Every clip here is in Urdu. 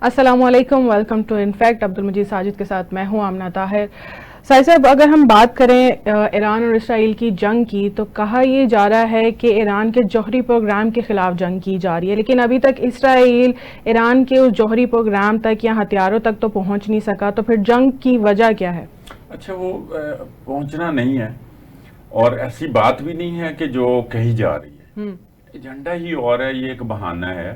السلام علیکم، welcome to Infact Abdul Majeed Sajid کے ساتھ میں ہوں آمنہ طاہر۔ ساجد صاحب، اگر ہم بات کریں ایران اور اسرائیل کی جنگ کی تو کہا یہ جا رہا ہے کہ ایران کے جوہری پروگرام کے خلاف جنگ کی جا رہی ہے، لیکن ابھی تک اسرائیل ایران کے اس جوہری پروگرام تک یا ہتھیاروں تک تو پہنچ نہیں سکا، تو پھر جنگ کی وجہ کیا ہے؟ اچھا، وہ پہنچنا نہیں ہے اور ایسی بات بھی نہیں ہے کہ جو کہی جا رہی ہے، ایجنڈا ہی اور ہے، یہ ایک بہانہ ہے۔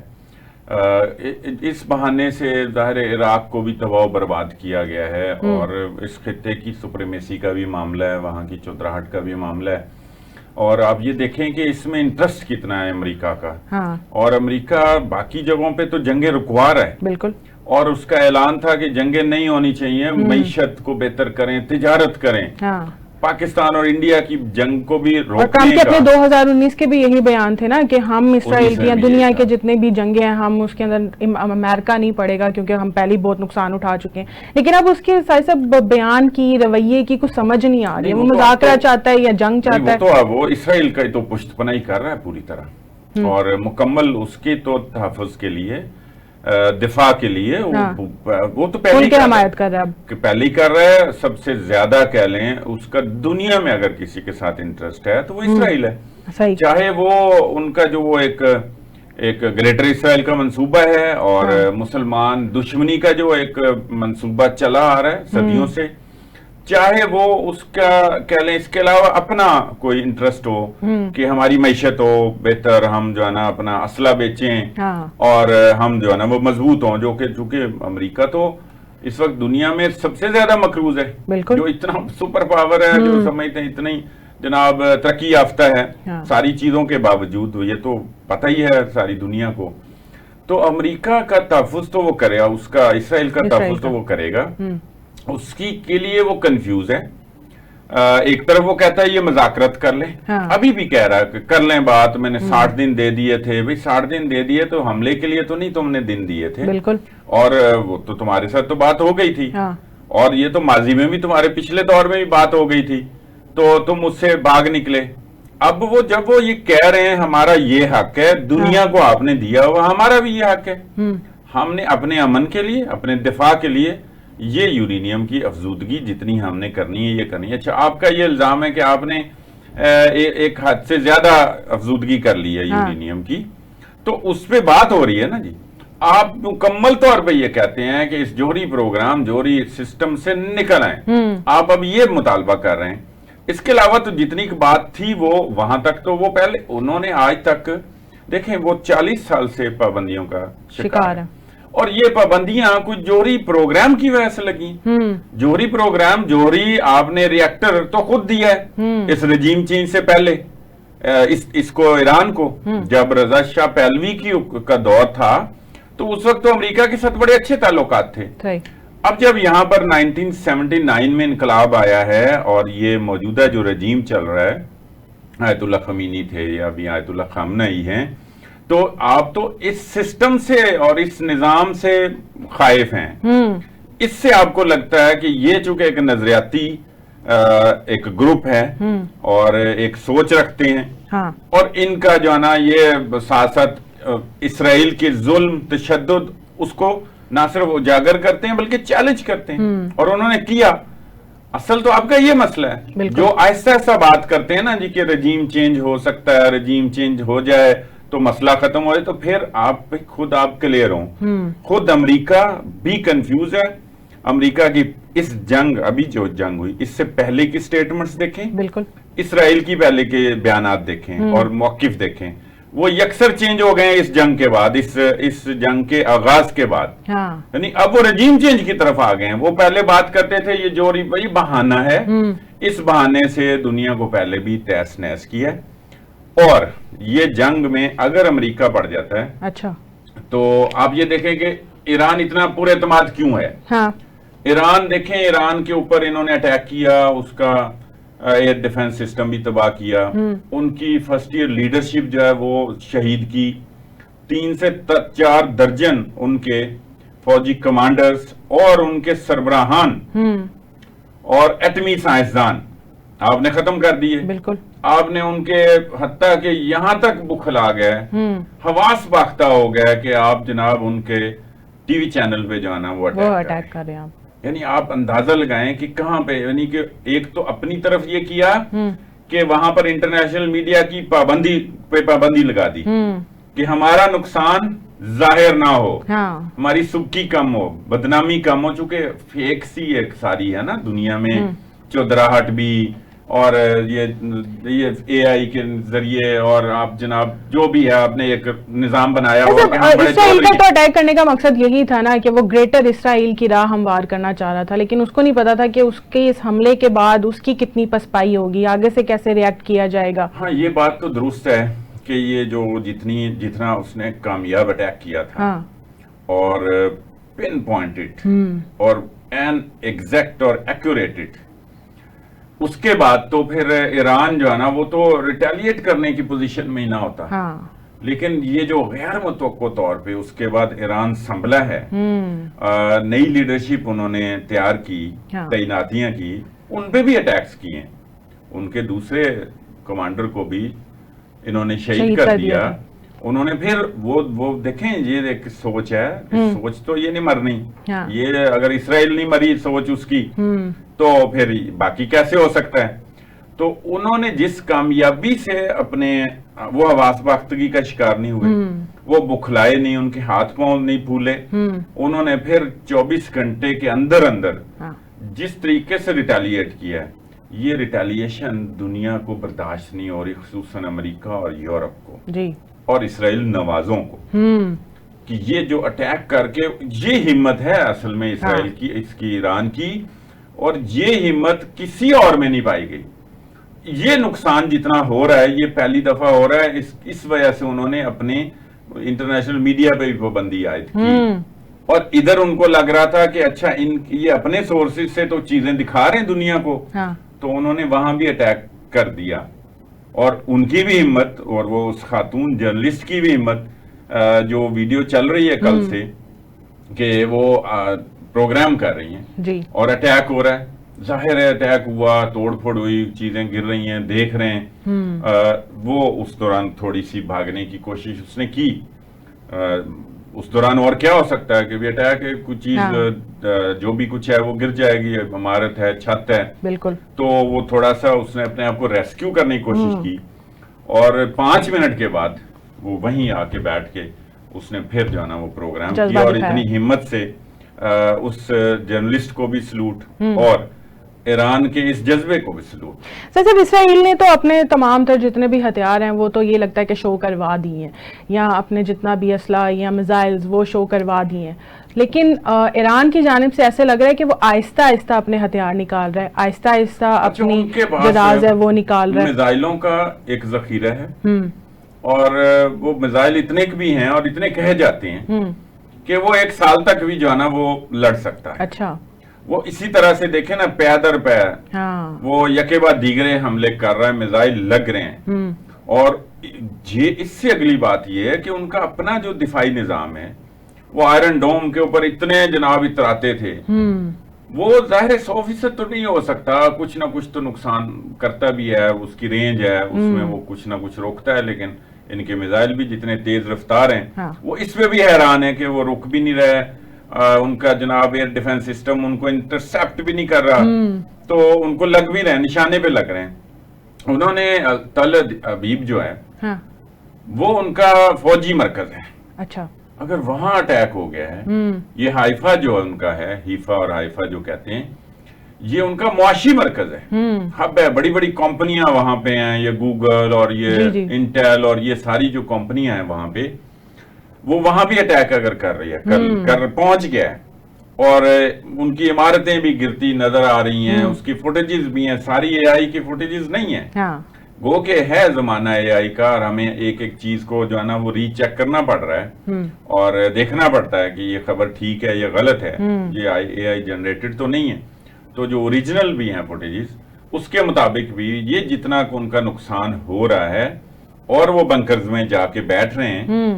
اس بہانے سے ظاہر عراق کو بھی تباہ و برباد کیا گیا ہے اور اس خطے کی سپریمیسی کا بھی معاملہ ہے، وہاں کی چودراہٹ کا بھی معاملہ ہے، اور آپ یہ دیکھیں کہ اس میں انٹرسٹ کتنا ہے امریکہ کا۔ اور امریکہ باقی جگہوں پہ تو جنگیں رکوا رہا ہے، بالکل، اور اس کا اعلان تھا کہ جنگیں نہیں ہونی چاہیے، معیشت کو بہتر کریں، تجارت کریں، پاکستان اور انڈیا کی جنگ کو بھی روکنے کا۔ ٹرمپ کے اپنے 2019 کے بھی یہی بیان تھے نا کہ ہم اسرائیل کی دنیا کے جتنے بھی جنگیں ہیں ہم اس کے اندر امریکہ نہیں پڑے گا کیونکہ ہم پہلے بہت نقصان اٹھا چکے ہیں، لیکن اب اس کے سب بیان کی رویے کی کچھ سمجھ نہیں آ رہی ہے، وہ مذاکرہ چاہتا ہے یا جنگ چاہتا ہے؟ وہ اسرائیل کا تو پشت پناہی کر رہا ہے پوری طرح، اور مکمل اس کے تو تحفظ کے لیے، دفاع کے لیے وہ تو پہلے ہی حمایت کر رہا ہے، پہلے ہی کر رہا ہے۔ سب سے زیادہ کہہ لیں اس کا دنیا میں اگر کسی کے ساتھ انٹرسٹ ہے تو وہ اسرائیل ہے، چاہے وہ ان کا جو وہ ایک گریٹر اسرائیل کا منصوبہ ہے اور مسلمان دشمنی کا جو ایک منصوبہ چلا آ رہا ہے صدیوں سے، چاہے وہ اس کا کہہ لیں اس کے علاوہ اپنا کوئی انٹرسٹ ہو کہ ہماری معیشت ہو بہتر، ہم جو ہے نا اپنا اسلحہ بیچیں اور ہم جو ہے نا وہ مضبوط ہوں، جو کہ چونکہ امریکہ تو اس وقت دنیا میں سب سے زیادہ مقروض ہے، جو اتنا سپر پاور ہے، جو سمجھتے ہیں اتنی جناب ترقی یافتہ ہے ساری چیزوں کے باوجود، یہ تو پتہ ہی ہے ساری دنیا کو۔ تو امریکہ کا تحفظ تو وہ کرے گا، اس کا اسرائیل کا تحفظ تو وہ کرے گا، اس کی کے لیے وہ کنفیوز ہے۔ ایک طرف وہ کہتا ہے یہ مذاکرت کر لیں، ابھی بھی کہہ رہا ہے کہ کر لیں بات، میں نے 60 دن دے دیے تھے، بھئی 60 دن دے دیے تو حملے کے لیے تو نہیں تم نے دن دیے تھے، اور وہ تو تمہارے ساتھ تو بات ہو گئی تھی، اور یہ تو ماضی میں بھی تمہارے پچھلے دور میں بھی بات ہو گئی تھی، تو تم اس سے بھاگ نکلے۔ اب وہ جب وہ یہ کہہ رہے ہیں ہمارا یہ حق ہے، دنیا کو آپ نے دیا ہوا، ہمارا بھی یہ حق ہے، ہم نے اپنے امن کے لیے، اپنے دفاع کے لیے یہ یورینیم کی افزودگی جتنی ہم نے کرنی ہے یہ کرنی ہے۔ اچھا، آپ کا یہ الزام ہے کہ آپ نے ایک حد سے زیادہ افزودگی کر لی ہے یورینیم کی، تو اس پہ بات ہو رہی ہے نا جی۔ آپ مکمل طور پہ یہ کہتے ہیں کہ اس جوہری پروگرام، جوہری سسٹم سے نکل آئیں، آپ اب یہ مطالبہ کر رہے ہیں۔ اس کے علاوہ تو جتنی بات تھی وہ وہاں تک تو وہ پہلے انہوں نے آج تک دیکھیں وہ 40 سال سے پابندیوں کا شکار ہے، اور یہ پابندیاں کچھ جوہری پروگرام کی وجہ سے لگی۔ جوہری پروگرام، جوہری آپ نے ریاکٹر تو خود دیا ہے اس رجیم چینج سے پہلے، اس کو ایران کو، جب رضا شاہ پہلوی کا دور تھا تو اس وقت تو امریکہ کے ساتھ بڑے اچھے تعلقات تھے۔ اب جب یہاں پر 1979 میں انقلاب آیا ہے اور یہ موجودہ جو رجیم چل رہا ہے، آیت اللہ خمینی تھے یا ابھی آیت اللہ خامنہ ہی ہیں، تو آپ تو اس سسٹم سے اور اس نظام سے خائف ہیں۔ اس سے آپ کو لگتا ہے کہ یہ چونکہ ایک نظریاتی ایک گروپ ہے اور ایک سوچ رکھتے ہیں، اور ان کا جو ہے نا یہ سیاست اسرائیل کے ظلم، تشدد، اس کو نہ صرف اجاگر کرتے ہیں بلکہ چیلنج کرتے ہیں، اور انہوں نے کیا۔ اصل تو آپ کا یہ مسئلہ ہے جو آہستہ آہستہ بات کرتے ہیں نا جی کہ رجیم چینج ہو سکتا ہے، رجیم چینج ہو جائے تو مسئلہ ختم ہو جائے، تو پھر آپ خود آپ کلیئر ہوں۔ خود امریکہ بھی کنفیوز ہے۔ امریکہ کی اس جنگ، ابھی جو جنگ ہوئی اس سے پہلے کی سٹیٹمنٹس دیکھیں، بالکل اسرائیل کی پہلے کے بیانات دیکھیں اور موقف دیکھیں، وہ یکسر چینج ہو گئے اس جنگ کے بعد، اس جنگ کے آغاز کے بعد، یعنی اب وہ رجیم چینج کی طرف آ گئے ہیں۔ وہ پہلے بات کرتے تھے یہ جوہری بہانہ ہے، اس بہانے سے دنیا کو پہلے بھی تہس نہس کیا ہے، اور یہ جنگ میں اگر امریکہ پڑ جاتا ہے اچھا تو آپ یہ دیکھیں کہ ایران اتنا پورے اعتماد کیوں ہے۔ ایران دیکھیں، ایران کے اوپر انہوں نے اٹیک کیا، اس کا ایئر ڈیفنس سسٹم بھی تباہ کیا، ان کی فرسٹ ایئر لیڈرشپ جو ہے وہ شہید کی، 3 سے 4 درجن ان کے فوجی کمانڈرز اور ان کے سربراہان اور ایٹمی سائنسدان آپ نے ختم کر دیے۔ بالکل، آپ نے ان کے حتیٰ کہ یہاں تک بخلا گئے، حواس باختہ ہو گیا کہ آپ جناب ان کے ٹی وی چینل پہ جو ہے نا وہ اٹیک کر رہے ہیں. یعنی آپ اندازہ لگائیں کہ کہاں پہ, یعنی کہ ایک تو اپنی طرف یہ کیا کہ وہاں پر انٹرنیشنل میڈیا کی پابندی لگا دی کہ ہمارا نقصان ظاہر نہ ہو, ہماری سبکی کم ہو, بدنامی کم ہو, چونکہ فیک سی ایک ساری ہے نا دنیا میں, چودراہٹ بھی, اور یہ اے آئی کے ذریعے, اور آپ جناب جو بھی ہے آپ نے ایک نظام بنایا ہو. اسرائیل کا تو اٹیک کرنے کا مقصد یہی تھا نا کہ وہ گریٹر اسرائیل کی راہ ہموار کرنا چاہ رہا تھا, لیکن اس کو نہیں پتا تھا کہ اس کے اس حملے کے بعد اس کی کتنی پسپائی ہوگی, آگے سے کیسے ریئیکٹ کیا جائے گا. ہاں یہ بات تو درست ہے کہ یہ جو جتنا اس نے کامیاب اٹیک کیا تھا اور پن پوائنٹڈ اور این ایگزیکٹ اور ایکوریٹڈ, اس کے بعد تو پھر ایران جو ہے نا وہ تو ریٹیلیٹ کرنے کی پوزیشن میں ہی نہ ہوتا. لیکن یہ جو غیر متوقع طور پہ اس کے بعد ایران سنبھلا ہے, نئی لیڈرشپ انہوں نے تیار کی, تعیناتیاں کی, ان پہ بھی اٹیکس کیے, ان کے دوسرے کمانڈر کو بھی انہوں نے شہید کر دیا. انہوں نے پھر وہ دیکھیں یہ ایک سوچ ہے, سوچ تو یہ نہیں مرنی, یہ اگر اسرائیل نہیں مری سوچ اس کی تو پھر باقی کیسے ہو سکتا ہے. تو انہوں نے جس کامیابی سے اپنے وہ حواس باختگی کا شکار نہیں ہوئے, وہ بکھلائے نہیں, ان کے ہاتھ پاؤں نہیں پھولے, انہوں نے پھر 24 گھنٹے کے اندر جس طریقے سے ریٹیلیٹ کیا ہے, یہ ریٹیلیشن دنیا کو برداشت نہیں ہو رہی, خصوصاً امریکہ اور یورپ کو اور اسرائیل نوازوں کو, کہ یہ جو اٹیک کر کے, یہ ہمت ہے اصل میں اسرائیل کی, اس کی ایران کی, اور یہ ہمت کسی اور میں نہیں پائی گئی. یہ نقصان جتنا ہو رہا ہے یہ پہلی دفعہ ہو رہا ہے, اس وجہ سے انہوں نے اپنے انٹرنیشنل میڈیا پہ بھی پابندی عائد کی, اور ادھر ان کو لگ رہا تھا کہ اچھا یہ اپنے سورسز سے تو چیزیں دکھا رہے ہیں دنیا کو, تو انہوں نے وہاں بھی اٹیک کر دیا. اور ان کی بھی ہمت, اور وہ اس خاتون جرنلسٹ کی بھی ہمت, جو ویڈیو چل رہی ہے کل سے کہ وہ پروگرام کر رہی ہیں اور اٹیک ہو رہا ہے, ظاہر ہے اٹیک ہوا, توڑ پھوڑ ہوئی, چیزیں گر رہی ہیں, دیکھ رہے ہیں. وہ اس دوران تھوڑی سی بھاگنے کی کوشش اس نے کی, اس دوران اور کیا ہو سکتا ہے کہ بھی اٹیک ہے, کچھ چیز جو بھی کچھ ہے وہ گر جائے گی, عمارت ہے, چھت ہے, بالکل, تو وہ تھوڑا سا اس نے اپنے آپ کو ریسکیو کرنے کی کوشش کی, اور 5 منٹ کے بعد وہ وہیں آ کے بیٹھ کے اس نے پھر جو ہے نا وہ پروگرام کیا, اور اتنی ہمت سے اس جرنلسٹ کو بھی سلوٹ, اور ایران کے اس جذبے کو بھی سلوٹ. صاحب اسرائیل نے تو اپنے تمام تر جتنے بھی ہتھیار ہیں وہ تو یہ لگتا ہے کہ شو کروا دی ہیں, یا اپنے جتنا بھی اسلحہ یا میزائلز وہ شو کروا دی ہیں, لیکن ایران کی جانب سے ایسے لگ رہا ہے کہ وہ آہستہ آہستہ اپنے ہتھیار نکال رہا ہے, آہستہ آہستہ اپنی جداز ہے وہ نکال رہا ہے. میزائلوں کا ایک ذخیرہ ہے, اور وہ میزائل اتنے بھی ہیں اور اتنے کہے جاتے ہیں کہ وہ 1 سال تک بھی جو ہے نا وہ لڑ سکتا ہے. اچھا, وہ اسی طرح سے دیکھیں نا, پے در پے وہ یکے بعد دیگرے حملے کر رہا ہے, میزائل لگ رہے ہیں. اور اس سے اگلی بات یہ ہے کہ ان کا اپنا جو دفاعی نظام ہے, وہ آئرن ڈوم کے اوپر اتنے جناب اتراتے تھے, وہ ظاہر 100% تو نہیں ہو سکتا, کچھ نہ کچھ تو نقصان کرتا بھی ہے, اس کی رینج ہے, اس میں وہ کچھ نہ کچھ روکتا ہے, لیکن ان کے میزائل بھی جتنے تیز رفتار ہیں, وہ اس پہ بھی حیران ہے کہ وہ رک بھی نہیں رہے, ان کا جناب ایئر ڈیفنس سسٹم ان کو انٹرسپٹ بھی نہیں کر رہا, تو ان کو لگ بھی رہے ہیں, نشانے پہ لگ رہے ہیں. انہوں نے تل ابیب جو ہے وہ ان کا فوجی مرکز ہے. اچھا, اگر وہاں اٹیک ہو گیا ہے, یہ حائفہ جو ان کا ہے, حیفا اور حائفہ جو کہتے ہیں, یہ ان کا معاشی مرکز ہے, ہب ہے, بڑی بڑی کمپنیاں وہاں پہ ہیں, یہ گوگل اور یہ انٹیل اور یہ ساری جو کمپنیاں ہیں وہاں پہ, وہ وہاں بھی اٹیک اگر کر رہی ہے, پہنچ گیا ہے, اور ان کی عمارتیں بھی گرتی نظر آ رہی ہیں, اس کی فوٹیجز بھی ہیں, ساری اے آئی کی فوٹیجز نہیں ہیں. گو کہ ہے زمانہ اے آئی کا, اور ہمیں ایک ایک چیز کو جو ہے نا وہ ری چیک کرنا پڑ رہا ہے, اور دیکھنا پڑتا ہے کہ یہ خبر ٹھیک ہے یا غلط ہے, یہ اے آئی جنریٹڈ تو نہیں ہے. تو جو اوریجنل بھی ہیں فوٹیجز, اس کے مطابق بھی یہ جتنا ان کا نقصان ہو رہا ہے, اور وہ بنکرز میں جا کے بیٹھ رہے ہیں,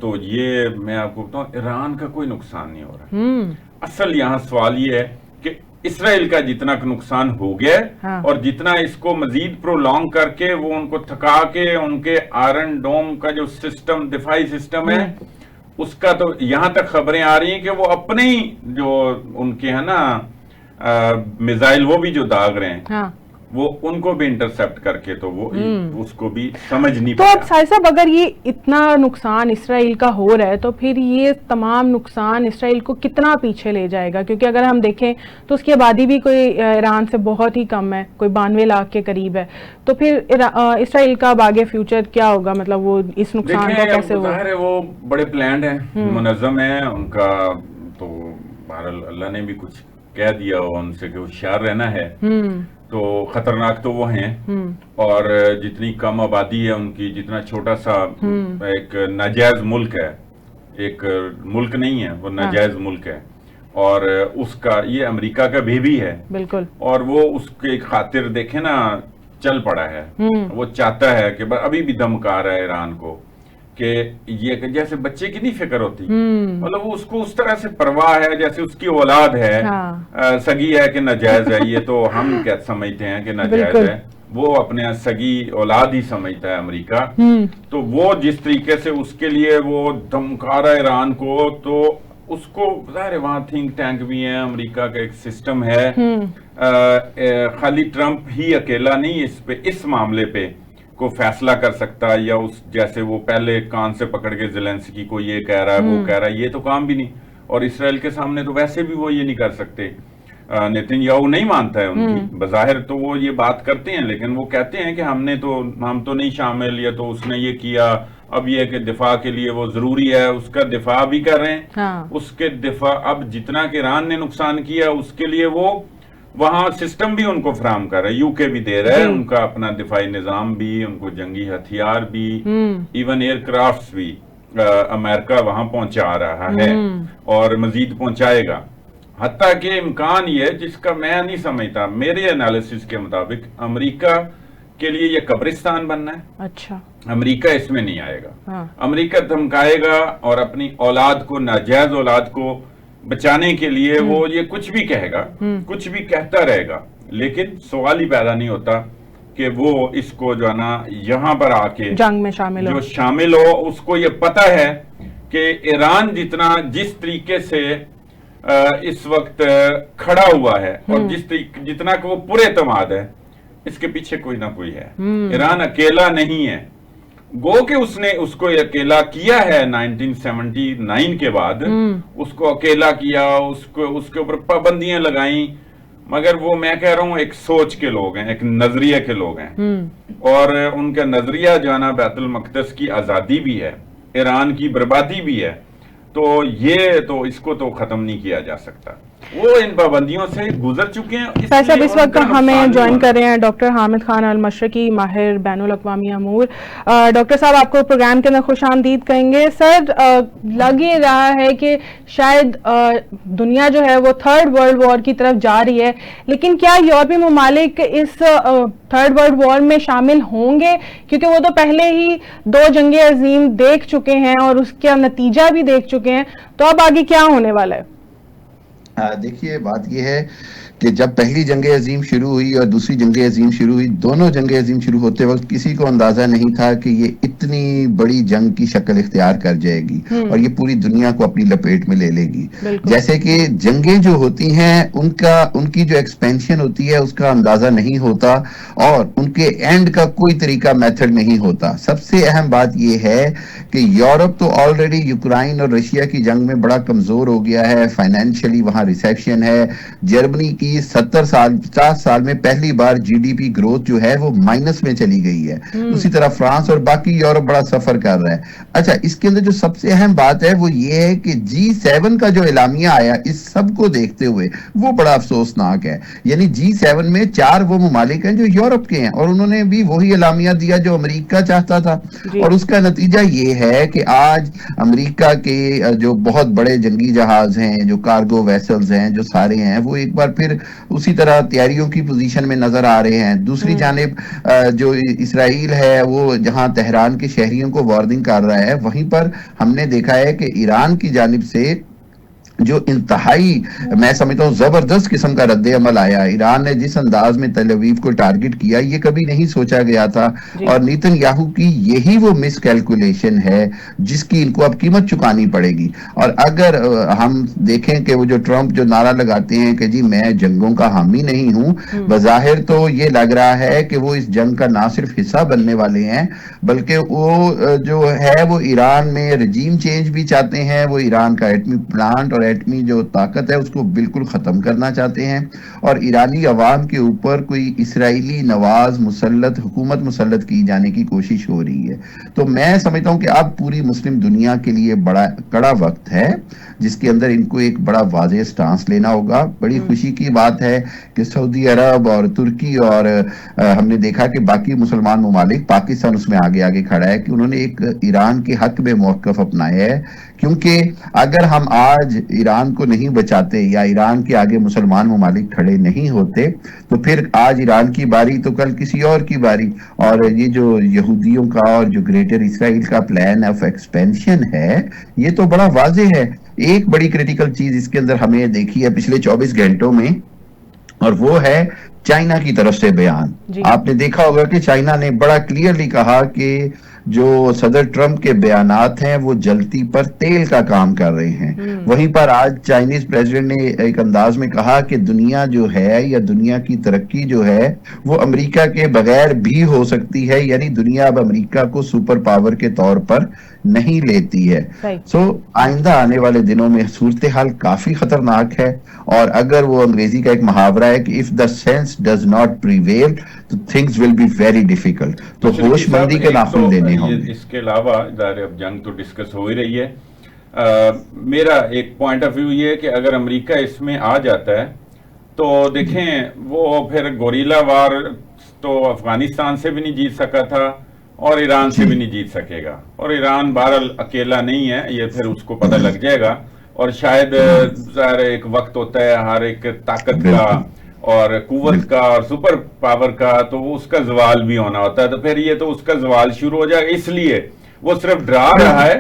تو یہ میں آپ کو بتاؤں ایران کا کوئی نقصان نہیں ہو رہا. اصل یہاں سوال یہ ہے کہ اسرائیل کا جتنا نقصان ہو گیا ہے, اور جتنا اس کو مزید پرولونگ کر کے وہ ان کو تھکا کے ان کے آئرن ڈوم کا جو سسٹم, دفاعی سسٹم ہے, اس کا تو یہاں تک خبریں آ رہی ہیں کہ وہ اپنے ہی جو ان کے ہیں نا میزائل وہ بھی جو داغ رہے ہیں وہ ان کو بھی انٹرسپٹ کر کے تو وہ اس کو بھی سمجھ نہیں تو اب سائد صاحب اگر یہ اتنا نقصان اسرائیل کا ہو رہا ہے تو پھر یہ تمام نقصان اسرائیل کو کتنا پیچھے لے جائے گا؟ کیونکہ اگر ہم دیکھیں تو اس کی آبادی بھی کوئی ایران سے بہت ہی کم ہے، کوئی 92 لاکھ کے قریب ہے، تو پھر اسرائیل کا آگے فیوچر کیا ہوگا؟ مطلب وہ اس نقصان کو کیسے ظاہر ہے وہ بڑے پلانڈ ہیں، منظم ہیں ان کا، تو بہرحال اللہ نے بھی کچھ کہہ دیا ہو ان سے کہ ہوشیار رہنا ہے، تو خطرناک تو وہ ہیں، اور جتنی کم آبادی ہے ان کی، جتنا چھوٹا سا ایک ناجائز ملک ہے، ایک ملک نہیں ہے وہ ناجائز ملک ہے، اور اس کا یہ امریکہ کا بیبی ہے بالکل، اور وہ اس کے خاطر دیکھیں نا چل پڑا ہے، وہ چاہتا ہے کہ ابھی بھی دھمکا رہا ہے ایران کو کہ یہ جیسے بچے کی نہیں فکر ہوتی، مطلب وہ اس کو اس طرح سے پرواہ ہے جیسے اس کی اولاد ہے، سگی ہے کہ ناجائز ہے، یہ تو ہم کیا سمجھتے ہیں کہ ناجائز ہے، وہ اپنے سگی اولاد ہی سمجھتا ہے امریکہ، تو وہ جس طریقے سے اس کے لیے وہ دھمکا رہا ہے ایران کو، تو اس کو ظاہر وہاں تھنک ٹینک بھی ہیں، امریکہ کا ایک سسٹم ہے، خالی ٹرمپ ہی اکیلا نہیں اس پہ، اس معاملے پہ کو فیصلہ کر سکتا، یا اس جیسے وہ پہلے کان سے پکڑ کے زیلنسکی کو یہ کہہ رہا ہے وہ کہہ رہا ہے، یہ تو کام بھی نہیں، اور اسرائیل کے سامنے تو ویسے بھی وہ یہ نہیں کر سکتے، نیتن یاہو نہیں مانتا ہے ان کی، بظاہر تو وہ یہ بات کرتے ہیں لیکن وہ کہتے ہیں کہ ہم تو نہیں شامل، یا تو اس نے یہ کیا، اب یہ کہ دفاع کے لیے وہ ضروری ہے، اس کا دفاع بھی کر رہے ہیں، اس کے دفاع اب جتنا کہ ایران نے نقصان کیا اس کے لیے وہ وہاں سسٹم بھی ان کو فراہم کر رہا ہے، یو کے بھی دے رہا ہے ان کا اپنا دفاعی نظام بھی، ان کو جنگی ہتھیار بھی، ایون ایئر کرافٹس بھی امریکہ وہاں پہنچا رہا ہے اور مزید پہنچائے گا، حتیٰ کہ امکان یہ جس کا میں نہیں سمجھتا، میرے انالیسس کے مطابق امریکہ کے لیے یہ قبرستان بننا ہے، اچھا امریکہ اس میں نہیں آئے گا، امریکہ دھمکائے گا اور اپنی اولاد کو، ناجائز اولاد کو بچانے کے لیے وہ یہ کچھ بھی کہے گا، کچھ بھی کہتا رہے گا، لیکن سوال ہی پیدا نہیں ہوتا کہ وہ اس کو جو ہے نا یہاں پر آ کے جنگ میں شامل ہو، اس کو یہ پتا ہے کہ ایران جس طریقے سے اس وقت کھڑا ہوا ہے اور جتنا کہ وہ پورے اعتماد ہے، اس کے پیچھے کوئی نہ کوئی ہے، ایران اکیلا نہیں ہے، گو کہ اس نے اس کو اکیلا کیا ہے 1979 کے بعد، اس کو اکیلا کیا، اس کے اوپر پابندیاں لگائیں، مگر وہ میں کہہ رہا ہوں ایک سوچ کے لوگ ہیں، ایک نظریے کے لوگ ہیں، اور ان کا نظریہ جو ہے نا بیت المقدس کی آزادی بھی ہے، ایران کی بربادی بھی ہے، تو یہ تو اس کو تو ختم نہیں کیا جا سکتا، وہ ان پابندیوں سے گزر چکے ہیں۔ صاحب اس وقت ہمیں جوائن کر رہے ہیں ڈاکٹر حامد خان المشرقی، ماہر بین الاقوامی امور۔ ڈاکٹر صاحب آپ کو پروگرام کے اندر خوش آمدید کہیں گے۔ سر لگ یہ رہا ہے کہ شاید دنیا جو ہے وہ تھرڈ ورلڈ وار کی طرف جا رہی ہے، لیکن کیا یورپی ممالک اس تھرڈ ورلڈ وار میں شامل ہوں گے؟ کیونکہ وہ تو پہلے ہی 2 جنگیں عظیم دیکھ چکے ہیں اور اس کا نتیجہ بھی دیکھ چکے ہیں، تو اب آگے کیا ہونے والا ہے؟ دیکھیے بات یہ ہے کہ جب پہلی جنگ عظیم شروع ہوئی اور دوسری جنگ عظیم شروع ہوئی، دونوں جنگ عظیم شروع ہوتے وقت کسی کو اندازہ نہیں تھا کہ یہ اتنی بڑی جنگ کی شکل اختیار کر جائے گی اور یہ پوری دنیا کو اپنی لپیٹ میں لے لے گی۔ جیسے کہ جنگیں جو ہوتی ہیں ان کی جو ایکسپینشن ہوتی ہے اس کا اندازہ نہیں ہوتا اور ان کے اینڈ کا کوئی طریقہ میتھڈ نہیں ہوتا۔ سب سے اہم بات یہ ہے کہ یورپ تو آلریڈی یوکرائن اور رشیا کی جنگ میں بڑا کمزور ہو گیا ہے، فائنینشلی وہاں ریسیپشن ہے، جرمنی کی 50 سال میں پہلی بار جی ڈی پی گروتھ جو ہے وہ مائنس میں چلی گئی ہے، اسی طرح فرانس اور باقی یورپ بڑا سفر کر رہا ہے۔ اچھا، اس کے اندر جو سب سے اہم بات ہے وہ یہ ہے کہ G7 کا جو اعلامیہ آیا اس سب کو دیکھتے ہوئے وہ بڑا افسوسناک ہے، یعنی G7 میں 4 وہ ممالک ہیں جو یورپ کے ہیں اور انہوں نے بھی وہی اعلامیہ دیا جو امریکہ چاہتا تھا، اور اس کا نتیجہ یہ ہے کہ آج امریکہ کے جو بہت بڑے جنگی جہاز ہیں، جو کارگو ویسلز ہیں، جو سارے ہیں، وہ ایک بار پھر اسی طرح تیاریوں کی پوزیشن میں نظر آ رہے ہیں۔ دوسری جانب جو اسرائیل ہے وہ جہاں تہران کے شہریوں کو وارننگ کر رہا ہے، وہیں پر ہم نے دیکھا ہے کہ ایران کی جانب سے جو انتہائی میں سمجھتا ہوں زبردست قسم کا رد عمل آیا. ایران نے جس انداز میں تل اویو کو ٹارگٹ کیا یہ کبھی نہیں سوچا گیا تھا, اور نیتن یاہو کی یہی وہ مس کیلکولیشن ہے جس کی ان کو اب قیمت چکانی پڑے گی. اور اگر ہم دیکھیں کہ وہ جو ٹرمپ جو نعرہ لگاتے ہیں کہ جی میں جنگوں کا حامی نہیں ہوں, بظاہر تو یہ لگ رہا ہے کہ وہ اس جنگ کا نہ صرف حصہ بننے والے ہیں بلکہ وہ جو ہے وہ ایران میں رجیم چینج بھی چاہتے ہیں, وہ ایران کا ایٹمی پلانٹ اور ایٹمی جو طاقت ہے اس کو بالکل ختم کرنا چاہتے ہیں, اور ایرانی عوام کے اوپر کوئی اسرائیلی نواز مسلط حکومت مسلط کی جانے کی کوشش ہو رہی ہے. تو میں سمجھتا ہوں کہ اب پوری مسلم دنیا کے لیے بڑا کڑا وقت ہے جس کے اندر ان کو ایک بڑا واضح سٹانس لینا ہوگا. بڑی خوشی کی بات ہے کہ سعودی عرب اور ترکی اور ہم نے دیکھا کہ باقی مسلمان ممالک, پاکستان اس میں آگے آگے کھڑا ہے کہ انہوں نے ایک ایران کے حق میں موقف اپنایا ہے, کیونکہ اگر ہم آج ایران کو نہیں بچاتے یا ایران کے آگے مسلمان ممالک کھڑے نہیں ہوتے تو پھر آج ایران کی باری تو کل کسی اور کی باری. اور یہ جو یہودیوں کا اور جو گریٹر اسرائیل کا پلان آف ایکسپینشن ہے یہ تو بڑا واضح ہے. ایک بڑی کریٹیکل چیز اس کے اندر ہمیں دیکھی ہے پچھلے 24 گھنٹوں میں, اور وہ ہے چائنا کی طرف سے بیان. آپ نے دیکھا ہوگا کہ چائنا نے بڑا کلیئرلی کہا کہ جو صدر ٹرمپ کے بیانات ہیں وہ جلتی پر تیل کا کام کر رہے ہیں. وہیں پر آج چائنیز پریزیڈنٹ نے ایک انداز میں کہا کہ دنیا جو ہے یا دنیا کی ترقی جو ہے وہ امریکہ کے بغیر بھی ہو سکتی ہے, یعنی دنیا اب امریکہ کو سپر پاور کے طور پر نہیں لیتی ہے. سو آئندہ آنے والے دنوں میں صورتحال کافی خطرناک ہے, اور اگر وہ انگریزی کا ایک محاورہ ہے کہ if the sense does not prevail تو things will be very difficult, تو ہوش مندی کے ناخن دینے ہوں گے. اس کے علاوہ اب جنگ تو ڈسکس ہو ہی رہی ہے, میرا ایک پوائنٹ آف ویو یہ ہے کہ اگر امریکہ اس میں آ جاتا ہے تو دیکھیں وہ پھر گوریلا وار تو افغانستان سے بھی نہیں جیت سکا تھا اور ایران سے بھی نہیں جیت سکے گا, اور ایران بہرحال اکیلا نہیں ہے, یہ پھر اس کو پتہ لگ جائے گا. اور شاید ظاہر ایک وقت ہوتا ہے ہر ایک طاقت کا اور قوت کا اور سپر پاور کا, تو اس کا زوال بھی ہونا ہوتا ہے, تو پھر یہ تو اس کا زوال شروع ہو جائے گا. اس لیے وہ صرف ڈرا رہا ہے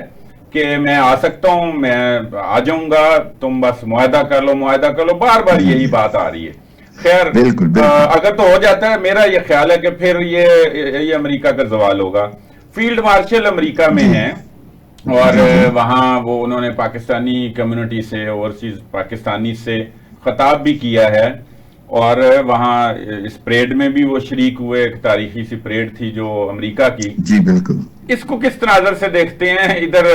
کہ میں آ سکتا ہوں, میں آ جاؤں گا, تم بس معاہدہ کر لو معاہدہ کر لو, بار بار یہی بات آ رہی ہے. خیر اگر تو ہو جاتا ہے, میرا یہ خیال ہے کہ پھر یہ امریکہ کا زوال ہوگا. فیلڈ مارشل امریکہ میں ہیں اور وہاں وہ انہوں نے پاکستانی کمیونٹی سے اوورسیز پاکستانی سے خطاب بھی کیا ہے, اور وہاں اس پریڈ میں بھی وہ شریک ہوئے. ایک تاریخی سی پریڈ تھی جو امریکہ کی. جی بالکل. اس کو کس نظر سے دیکھتے ہیں؟ ادھر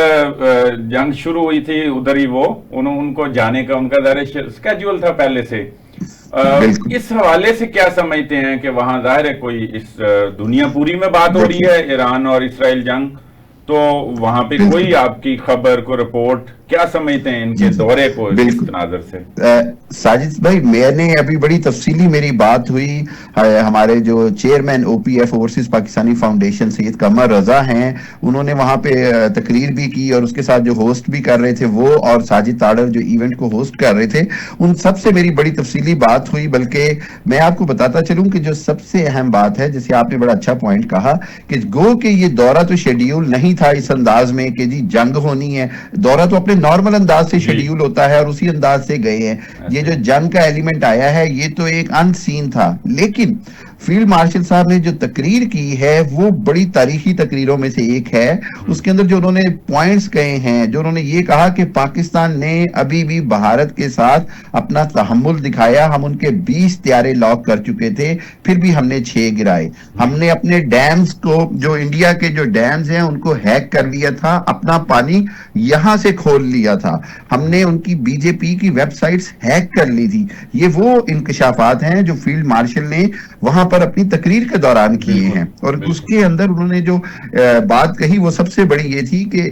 جنگ شروع ہوئی تھی, ادھر ہی وہ ان کو جانے کا ان کا ظاہر اسکیجول تھا پہلے سے. اس حوالے سے کیا سمجھتے ہیں کہ وہاں ظاہر ہے کوئی اس دنیا پوری میں بات ہو رہی ہے ایران اور اسرائیل جنگ, تو وہاں پہ کوئی آپ کی خبر کو رپورٹ کیا سمجھتے ہیں ان کے دورے کو اس تناظر سے؟ ساجد بھائی میں نے ابھی بڑی تفصیلی میری بات ہوئی ہمارے جو chairman O P F overseas Pakistani foundation Syed Qamar Raza ہیں, انہوں نے وہاں پہ تقریر بھی کی, اور اس کے ساتھ جو ہوسٹ بھی کر رہے تھے وہ اور ساجد تاڑر جو ایونٹ کو ہوسٹ کر رہے تھے, ان سب سے میری بڑی تفصیلی بات ہوئی. بلکہ میں آپ کو بتاتا چلوں کہ جو سب سے اہم بات ہے, جیسے آپ نے بڑا اچھا پوائنٹ کہا کہ گو کہ یہ دورہ تو شیڈیول نہیں تھا اس انداز میں کہ جی جنگ ہونی ہے, دورہ تو اپنے نارمل انداز سے شیڈیول ہوتا ہے اور اسی انداز سے گئے ہیں. یہ جو جنگ کا ایلیمنٹ آیا ہے یہ تو ایک ان سین تھا, لیکن فیلڈ مارشل صاحب نے جو تقریر کی ہے وہ بڑی تاریخی تقریروں میں سے ایک ہے. اس کے اندر جو انہوں نے پوائنٹس کہے ہیں, جو انہوں نے یہ کہا کہ پاکستان نے ابھی بھی بھارت کے ساتھ اپنا تحمل دکھایا, ہم ان کے 20 طیارے لاک کر چکے تھے پھر بھی ہم نے 6 گرائے, ہم نے اپنے ڈیمز کو جو انڈیا کے جو ڈیمز ہیں ان کو ہیک کر لیا تھا, اپنا پانی یہاں سے کھول لیا تھا, ہم نے ان کی بی جے پی کی ویب سائٹس ہیک کر لی تھی. یہ وہ انکشافات ہیں جو فیلڈ مارشل نے وہاں پر اپنی تقریر کے دوران کیے ہیں. اور اس کے اندر انہوں نے جو بات کہی وہ سب سے بڑی یہ تھی کہ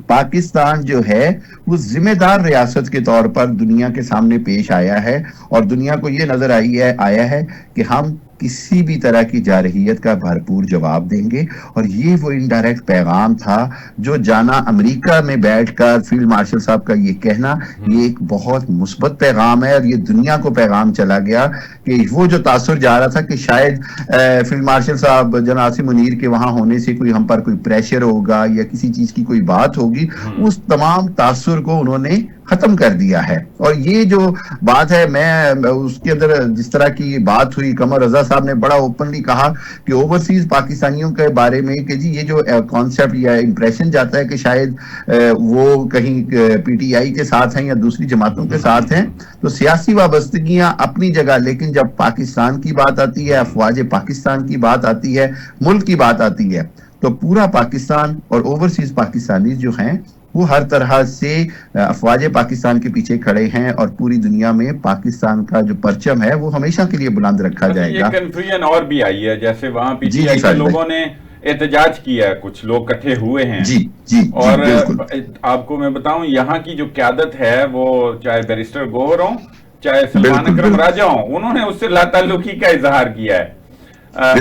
پاکستان جو ہے وہ ذمہ دار ریاست کے طور پر دنیا کے سامنے پیش آیا ہے, اور دنیا کو یہ نظر آیا ہے کہ ہم کسی بھی طرح کی جارحیت کا بھرپور جواب دیں گے. اور یہ وہ انڈائریکٹ پیغام تھا جو جانا امریکہ میں بیٹھ کر فیلڈ مارشل صاحب کا یہ کہنا, یہ ایک بہت مثبت پیغام ہے, اور یہ دنیا کو پیغام چلا گیا کہ وہ جو تاثر جا رہا تھا کہ شاید فیلڈ مارشل صاحب جنرل عاصم منیر کے وہاں ہونے سے کوئی ہم پر کوئی پریشر ہوگا یا کسی چیز کی کوئی بات ہوگی, اس تمام تاثر کو انہوں نے ختم کر دیا ہے. اور یہ جو بات ہے, میں اس کے اندر جس طرح کی بات ہوئی, قمر رضا صاحب نے بڑا اوپنلی کہا کہ اوورسیز پاکستانیوں کے بارے میں کہ جی یہ جو کانسیپٹ یا امپریشن جاتا ہے کہ شاید وہ کہیں پی ٹی آئی کے ساتھ ہیں یا دوسری جماعتوں کے ساتھ ہیں, تو سیاسی وابستگیاں اپنی جگہ, لیکن جب پاکستان کی بات آتی ہے, افواج پاکستان کی بات آتی ہے, ملک کی بات آتی ہے, تو پورا پاکستان اور اوورسیز پاکستانی جو ہیں وہ ہر طرح سے افواج پاکستان کے پیچھے کھڑے ہیں, اور پوری دنیا میں پاکستان کا جو پرچم ہے وہ ہمیشہ کے لیے بلند رکھا جائے گا. یہ کنفیوژن اور بھی آئی ہے, جیسے وہاں پی ٹی آئی کے لوگوں نے احتجاج کیا ہے, کچھ لوگ کٹھے ہوئے ہیں, اور آپ کو میں بتاؤں یہاں کی جو قیادت ہے وہ چاہے بیرسٹر گوہر ہوں چاہے سلمان اکرم راجہ ہوں, انہوں نے اس سے لا تعلقی کا اظہار کیا ہے.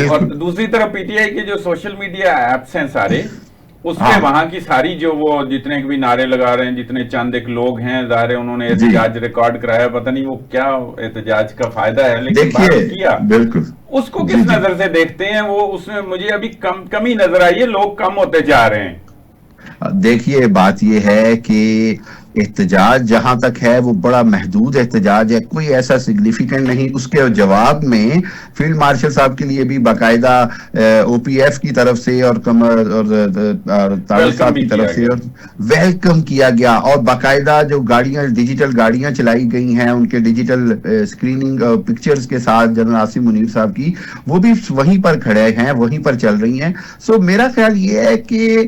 اور دوسری طرف پی ٹی آئی کے جو سوشل میڈیا ایپس ہیں سارے, اس میں وہاں کی ساری جو وہ جتنے بھی نعرے لگا رہے ہیں, جتنے چند ایک لوگ ہیں, ظاہر ہے انہوں نے احتجاج ریکارڈ کرایا, پتہ نہیں وہ کیا احتجاج کا فائدہ ہے, لیکن بات کیا اس کو کس نظر سے دیکھتے ہیں, وہ اس میں مجھے ابھی کمی نظر آئی ہے, لوگ کم ہوتے جا رہے ہیں. دیکھیے بات یہ ہے کہ احتجاج جہاں تک ہے وہ بڑا محدود احتجاج ہے, کوئی ایسا سگنیفیکنٹ نہیں. اس کے جواب میں فیلڈ مارشل صاحب کے لیے بھی باقاعدہ او پی ایف کی طرف سے اور طارق صاحب کی طرف سے ویلکم کیا گیا, اور باقاعدہ جو گاڑیاں ڈیجیٹل گاڑیاں چلائی گئی ہیں ان کے ڈیجیٹل اسکریننگ پکچرز کے ساتھ جنرل عاصم منیر صاحب کی, وہ بھی وہیں پر کھڑے ہیں, وہیں پر چل رہی ہیں. سو میرا خیال یہ ہے کہ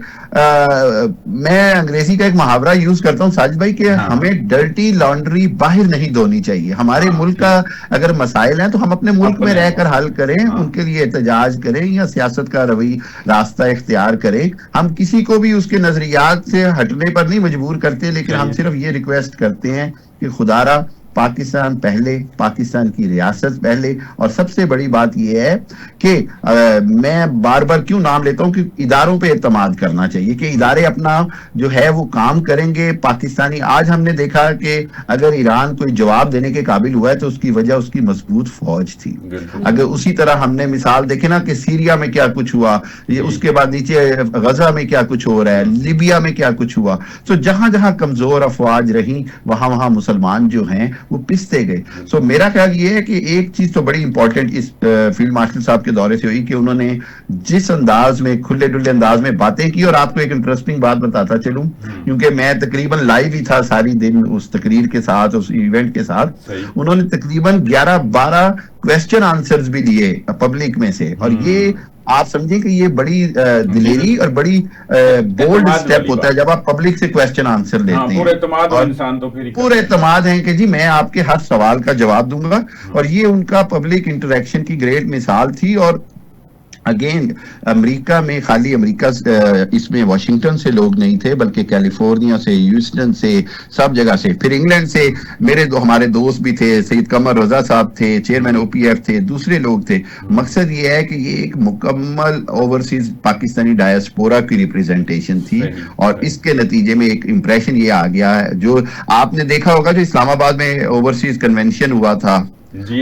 میں انگریزی کا ایک محاورہ یوز کرتا ہوں ساجد بھائی کہ ہمیں ڈرٹی لانڈری باہر نہیں دھونی چاہیے. ہمارے ملک کا اگر مسائل ہیں تو ہم اپنے ملک میں رہ کر حل کریں, ان کے لیے احتجاج کریں یا سیاست کا راستہ اختیار کریں. ہم کسی کو بھی اس کے نظریات سے ہٹنے پر نہیں مجبور کرتے, لیکن ہم صرف یہ ریکویسٹ کرتے ہیں کہ خدا را پاکستان پہلے, پاکستان کی ریاست پہلے. اور سب سے بڑی بات یہ ہے کہ میں بار بار کیوں نام لیتا ہوں کہ اداروں پہ اعتماد کرنا چاہیے, کہ ادارے اپنا جو ہے وہ کام کریں گے. پاکستانی آج ہم نے دیکھا کہ اگر ایران کوئی جواب دینے کے قابل ہوا ہے تو اس کی وجہ اس کی مضبوط فوج تھی. اگر اسی طرح ہم نے مثال دیکھے نا کہ سیریا میں کیا کچھ ہوا, اس کے بعد نیچے غزہ میں کیا کچھ ہو رہا ہے, لیبیا میں کیا کچھ ہوا. تو جہاں جہاں کمزور افواج رہیں وہاں وہاں مسلمان جو ہیں وہ پستے گئے. سو میرا خیال یہ ہے کہ ایک چیز تو بڑی امپورٹنٹ اس فیلڈ مارشل صاحب کے دورے سے ہوئی کہ انہوں نے جس انداز میں کھلے ڈلے انداز میں باتیں کی. اور آپ کو ایک انٹرسٹنگ بات بتاتا چلوں, کیونکہ میں تقریباً لائیو ہی تھا ساری دن اس تقریر کے ساتھ, اس ایونٹ کے ساتھ. انہوں نے تقریباً 11-12 کویسچن آنسرز بھی دیے پبلک میں سے, اور یہ آپ سمجھیں کہ یہ بڑی دلیری اور بڑی بولڈ سٹیپ ہوتا ہے جب آپ پبلک سے کویسچن آنسر لیتے ہیں. پورے اعتماد ہیں کہ جی میں آپ کے ہر سوال کا جواب دوں گا, اور یہ ان کا پبلک انٹریکشن کی گریٹ مثال تھی. اور اگین امریکہ میں خالی امریکہ اس میں واشنگٹن سے لوگ نہیں تھے, بلکہ کیلیفورنیا سے, ہیوسٹن سے, سب جگہ سے, پھر انگلینڈ سے ہمارے دوست بھی تھے, سید قمر رضا صاحب تھے, چیئرمین او پی ایف تھے, دوسرے لوگ تھے. مقصد یہ ہے کہ یہ ایک مکمل اوورسیز پاکستانی ڈائسپورا کی ریپریزنٹیشن تھی, اور اس کے نتیجے میں ایک امپریشن یہ آ گیا ہے جو آپ نے دیکھا ہوگا جو اسلام آباد میں اوورسیز کنونشن ہوا تھا.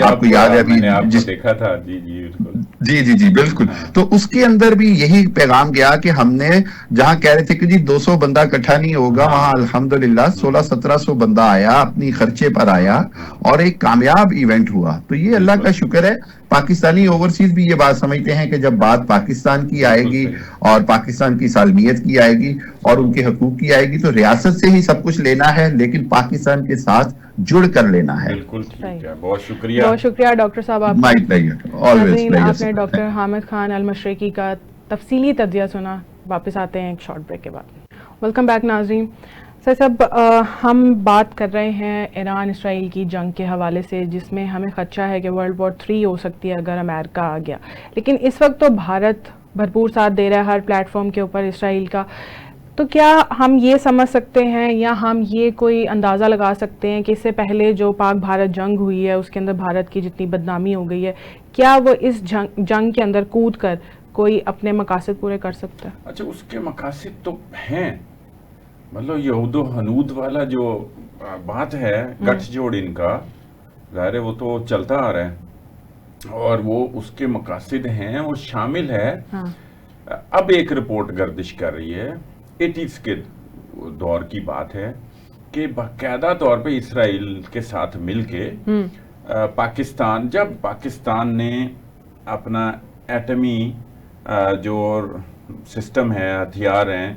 آپ کو یاد ہے ابھی دیکھا تھا. جی بالکل. تو اس کے اندر بھی یہی پیغام گیا کہ ہم نے جہاں کہہ رہے تھے کہ جی 200 بندہ اکٹھا نہیں ہوگا, وہاں الحمدللہ 1600-1700 بندہ آیا, اپنی خرچے پر آیا, اور ایک کامیاب ایونٹ ہوا. تو یہ اللہ کا شکر ہے. پاکستانی اوورسیز بھی یہ بات سمجھتے ہیں کہ جب بات پاکستان کی آئے گی اور پاکستان کی سالمیت کی آئے گی اور ان کے حقوق کی آئے گی تو ریاست سے ہی سب کچھ لینا ہے, لیکن پاکستان کے ساتھ جڑ کر لینا ہے. بالکل ٹھیک ہے, بہت شکریہ. بہت شکریہ ڈاکٹر صاحب. آپ نے ڈاکٹر حامد خان المشرقی کا تفصیلی تجزیہ سنا. واپس آتے ہیں ایک شارٹ بریک کے بعد. ویلکم بیک ناظرین. سر صاحب ہم بات کر رہے ہیں ایران اسرائیل کی جنگ کے حوالے سے, جس میں ہمیں خدشہ ہے کہ ورلڈ وار 3 ہو سکتی ہے اگر امریکہ آ گیا. لیکن اس وقت تو بھارت بھرپور ساتھ دے رہا ہے ہر پلیٹ فارم کے اوپر اسرائیل کا. تو کیا ہم یہ سمجھ سکتے ہیں یا ہم یہ کوئی اندازہ لگا سکتے ہیں کہ اس سے پہلے جو پاک بھارت جنگ ہوئی ہے اس کے اندر بھارت کی جتنی بدنامی ہو گئی ہے, کیا وہ اس جنگ کے اندر کود کر کوئی اپنے مقاصد پورے کر سکتا ہے؟ اچھا, اس کے مقاصد تو ہیں, مطلب یہود و حنود والا جو بات ہے, گٹھ جوڑ ان کا, ظاہر ہے وہ تو چلتا آ رہا ہے, اور وہ اس کے مقاصد ہیں, وہ شامل ہے. اب ایک رپورٹ گردش کر رہی ہے 80s کے دور کی بات ہے کہ باقاعدہ طور پہ اسرائیل کے ساتھ مل کے پاکستان، جب پاکستان نے اپنا ایٹمی جو سسٹم ہے، ہتھیار ہیں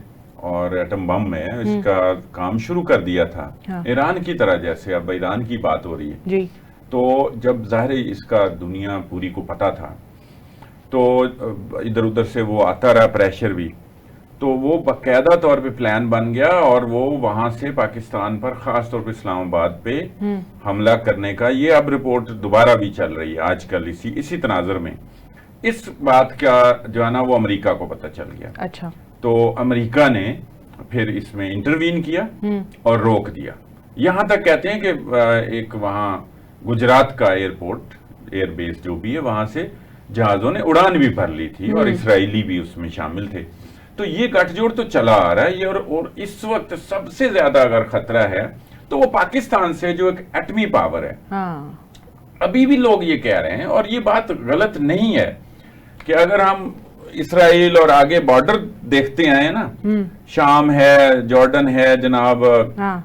اور ایٹم بم ہے، اس کا کام شروع کر دیا تھا ایران کی طرح، جیسے اب ایران کی بات ہو رہی ہے، تو جب ظاہر اس کا دنیا پوری کو پتا تھا، تو ادھر ادھر سے وہ آتا رہا پریشر بھی، تو وہ باقاعدہ طور پہ پلان بن گیا اور وہ وہاں سے پاکستان پر خاص طور پہ اسلام آباد پہ حملہ کرنے کا، یہ اب رپورٹ دوبارہ بھی چل رہی ہے آج کل اسی تناظر میں۔ اس بات کا جو ہے نا وہ امریکہ کو پتہ چل گیا، اچھا، تو امریکہ نے پھر اس میں انٹروین کیا اور روک دیا۔ یہاں تک کہتے ہیں کہ ایک وہاں گجرات کا ایئر بیس جو بھی ہے، وہاں سے جہازوں نے اڑان بھی بھر لی تھی اور اسرائیلی بھی اس میں شامل تھے۔ تو یہ گٹھ جوڑ تو چلا آ رہا ہے، اور اس وقت سب سے زیادہ اگر خطرہ ہے تو وہ پاکستان سے، جو ایک ایٹمی پاور ہے۔ ابھی بھی لوگ یہ کہہ رہے ہیں، اور یہ بات غلط نہیں ہے، کہ اگر ہم اسرائیل اور آگے بارڈر دیکھتے ہیں نا، شام ہے، جارڈن ہے جناب،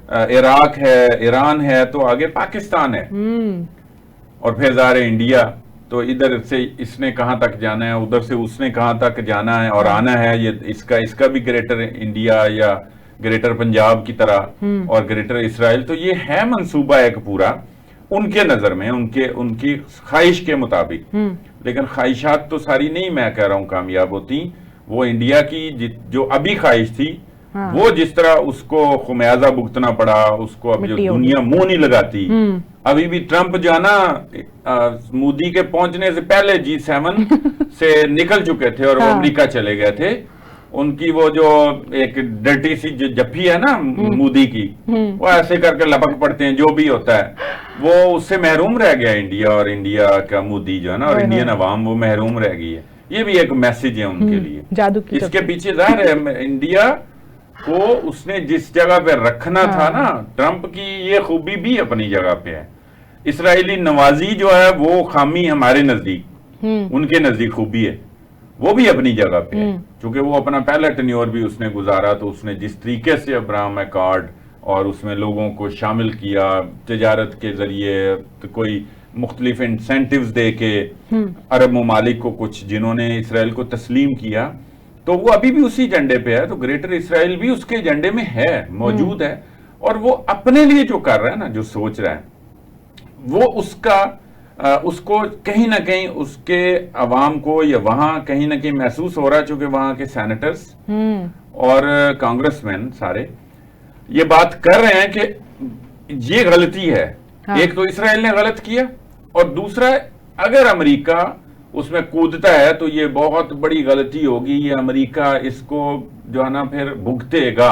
عراق ہے، ایران ہے، تو آگے پاکستان ہے، اور پھر ظاہر انڈیا، تو ادھر سے اس نے کہاں تک جانا ہے، ادھر سے اس نے کہاں تک جانا ہے اور آنا ہے، یہ اس کا بھی گریٹر انڈیا یا گریٹر پنجاب کی طرح، اور گریٹر اسرائیل، تو یہ ہے منصوبہ ایک پورا ان کے نظر میں، ان کی خواہش کے مطابق۔ لیکن خواہشات تو ساری نہیں میں کہہ رہا ہوں کامیاب ہوتی، وہ انڈیا کی جو ابھی خواہش تھی، وہ جس طرح اس کو خمیازہ بھگتنا پڑا، اس کو اب جو دنیا منہ نہیں لگاتی۔ ابھی بھی ٹرمپ جو ہے نا مودی کے پہنچنے سے پہلے G7 سے نکل چکے تھے اور وہ امریکہ چلے گئے تھے۔ ان کی وہ جو ایک ڈرٹی سی جپھی ہے نا مودی کی، وہ ایسے کر کے لپک پڑتے ہیں، جو بھی ہوتا ہے وہ اس سے محروم رہ گیا انڈیا، اور انڈیا کا مودی جو ہے نا، اور انڈین عوام وہ محروم رہ گئی ہے۔ یہ بھی ایک میسج ہے ان کے لیے۔ اس کے پیچھے ظاہر ہے انڈیا کو اس نے جس جگہ پہ رکھنا تھا نا، ٹرمپ کی یہ خوبی بھی اپنی جگہ پہ ہے، اسرائیلی نوازی جو ہے وہ خامی ہمارے نزدیک، ان کے نزدیک خوبی ہے، وہ بھی اپنی جگہ پہ ہے، چونکہ وہ اپنا پہلا ٹینیور بھی اس نے گزارا، تو اس نے جس طریقے سے ابراہم ایکارڈ اور اس میں لوگوں کو شامل کیا تجارت کے ذریعے، کوئی مختلف انسینٹیوز دے کے عرب ممالک کو، کچھ جنہوں نے اسرائیل کو تسلیم کیا، تو وہ ابھی بھی اسی جنڈے پہ ہے۔ تو گریٹر اسرائیل بھی اس کے جنڈے میں ہے، موجود ہے، اور وہ اپنے لیے جو کر رہا ہے نا، جو سوچ رہا ہے، وہ اس کو کہیں نہ کہیں اس کے عوام کو، یا وہاں کہیں نہ کہیں محسوس ہو رہا ہے، چونکہ وہاں کے سینیٹرز اور کانگریس مین سارے یہ بات کر رہے ہیں کہ یہ غلطی ہے۔ ایک تو اسرائیل نے غلط کیا، اور دوسرا اگر امریکہ اس میں کودتا ہے تو یہ بہت بڑی غلطی ہوگی، یہ امریکہ اس کو جو ہے نا پھر بھگتے گا۔